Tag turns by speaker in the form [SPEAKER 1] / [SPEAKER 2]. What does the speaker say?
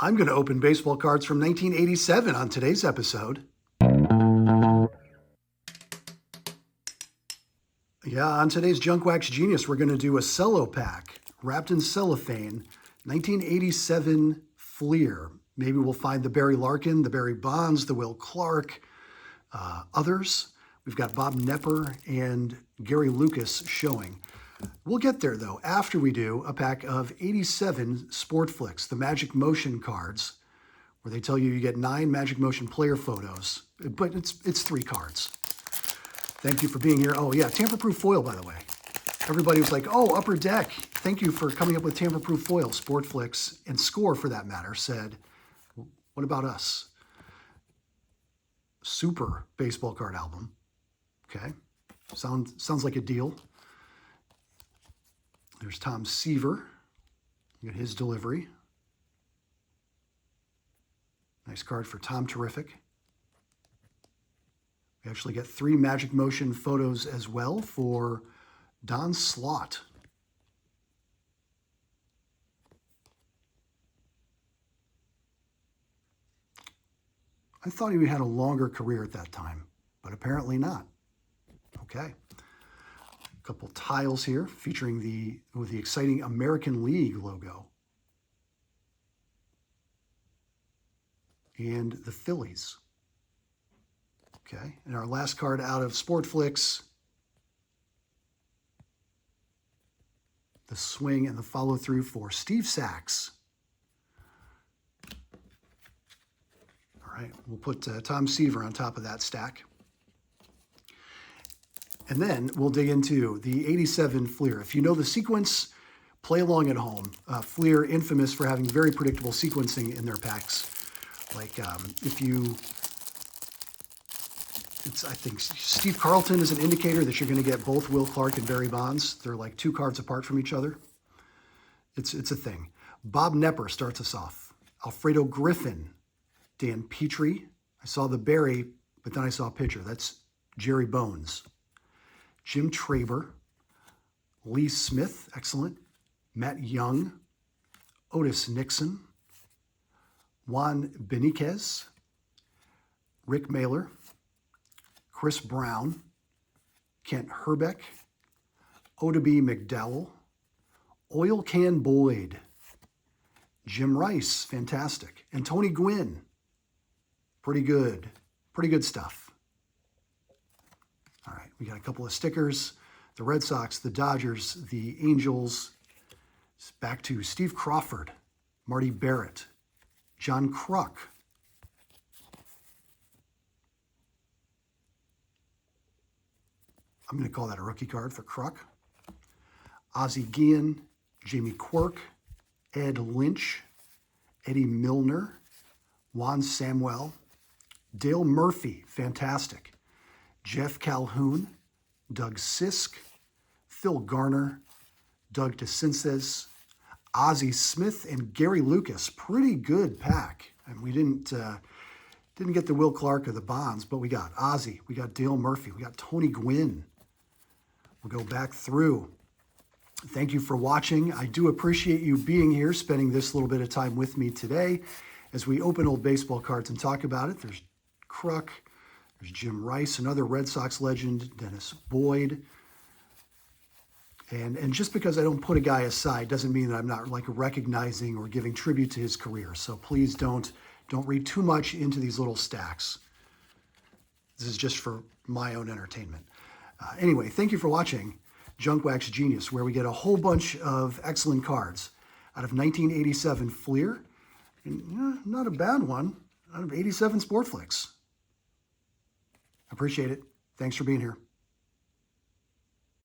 [SPEAKER 1] I'm going to open baseball cards from 1987 on today's episode. Yeah, on today's Junk Wax Genius, we're going to do a cello pack wrapped in cellophane, 1987 FLEER. Maybe we'll find the Barry Larkin, the Barry Bonds, the Will Clark, others. We've got Bob Nepper and Gary Lucas showing. We'll get there, though, after we do a pack of 87 Sportflics, the Magic Motion cards, where they tell you you get 9 Magic Motion player photos, but it's 3 cards. Thank you for being here. Oh, yeah, tamper-proof foil, by the way. Everybody was like, oh, Upper Deck, thank you for coming up with tamper-proof foil. Sportflics, and Score, for that matter, said, what about us? Super baseball card album. Okay, sounds like a deal. There's Tom Seaver. You got his delivery. Nice card for Tom Terrific. We actually get 3 Magic Motion photos as well for Don Slott. I thought he had a longer career at that time, but apparently not. Okay. A couple tiles here featuring the exciting American League logo. And the Phillies. Okay, and our last card out of Sportflics, the swing and the follow-through for Steve Sachs. All right, we'll put Tom Seaver on top of that stack. And then we'll dig into the 87 FLEER. If you know the sequence, play along at home. FLEER, infamous for having very predictable sequencing in their packs. Like I think Steve Carlton is an indicator that you're going to get both Will Clark and Barry Bonds. They're like 2 cards apart from each other. It's a thing. Bob Nepper starts us off. Alfredo Griffin, Dan Petrie. I saw the Barry, but then I saw a pitcher. That's Jerry Bones. Jim Traber, Lee Smith, excellent. Matt Young, Otis Nixon, Juan Beniquez, Rick Mailer, Chris Brown, Kent Herbeck, Oddibe McDowell, Oil Can Boyd, Jim Rice, fantastic, and Tony Gwynn, pretty good stuff. All right, we got a couple of stickers, the Red Sox, the Dodgers, the Angels, it's back to Steve Crawford, Marty Barrett, John Kruk, I'm going to call that a rookie card for Kruk. Ozzie Guillen, Jamie Quirk, Ed Lynch, Eddie Milner, Juan Samuel, Dale Murphy, fantastic. Jeff Calhoun, Doug Sisk, Phil Garner, Doug DeCinces, Ozzie Smith, and Gary Lucas. Pretty good pack. And we didn't get the Will Clark or the Bonds, but we got Ozzie, we got Dale Murphy, we got Tony Gwynn. We'll go back through. Thank you for watching. I do appreciate you being here, spending this little bit of time with me today as we open old baseball cards and talk about it. There's Kruk, there's Jim Rice, another Red Sox legend, Dennis Boyd. And just because I don't put a guy aside doesn't mean that I'm not like recognizing or giving tribute to his career. So please don't read too much into these little stacks. This is just for my own entertainment. Anyway, thank you for watching Junk Wax Genius, where we get a whole bunch of excellent cards out of 1987 FLEER, and not a bad one, out of 87 Sportflics. Appreciate it. Thanks for being here.